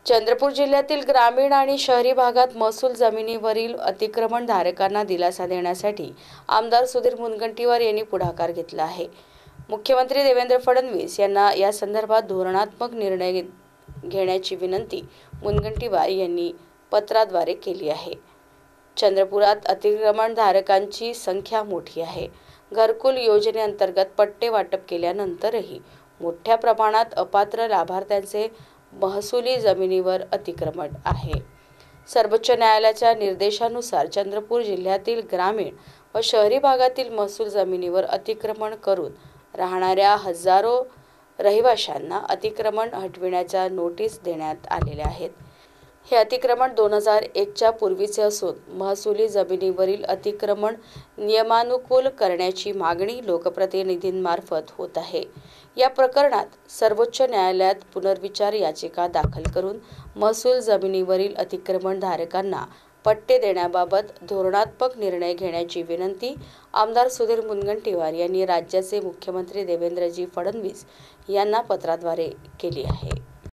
चंद्रपूर जिल्ह्यातील ग्रामीण आणि शहरी भागात महसूल जमिनीवरील अतिक्रमणधारकांना दिलासा देण्यासाठी आमदार सुधीर मुनगंटीवार यांनी पुढाकार घेतला आहे। मुख्यमंत्री देवेंद्र फडणवीस यांना या संदर्भात धोरणात्मक निर्णय घेण्याची विनंती मुनगंटीवार यांनी पत्राद्वारे केली आहे। चंद्रपुरात अतिक्रमणधारकांची संख्या मोठी आहे। घरकुल योजनेअंतर्गत पट्टे वाटप केल्यानंतरही मोठ्या प्रमाणात अपात्र लाभार्थ्यांचे महसुली जमिनीवर अतिक्रमण आहे। सर्वोच्च न्यायालयाच्या निर्देशानुसार चंद्रपूर जिल्ह्यातील ग्रामीण व शहरी भागातील महसूल जमिनीवर अतिक्रमण करून राहणाऱ्या हजारो रहिवाशांना अतिक्रमण हटविण्याच्या नोटीस देण्यात आलेल्या आहेत। हे अतिक्रमण 2001 च्या पूर्वीचे असून महसुली जमिनीवरील अतिक्रमण नियमानुकूल करण्याची मागणी लोकप्रतिनिधींमार्फत होत आहे। या प्रकरणात सर्वोच्च न्यायालयात पुनर्विचार याचिका दाखल करून महसूल जमिनीवरील अतिक्रमणधारकांना पट्टे देण्याबाबत धोरणात्मक निर्णय घेण्याची विनंती आमदार सुधीर मुनगंटीवार यांनी राज्याचे मुख्यमंत्री देवेंद्रजी फडणवीस यांना पत्राद्वारे केली आहे।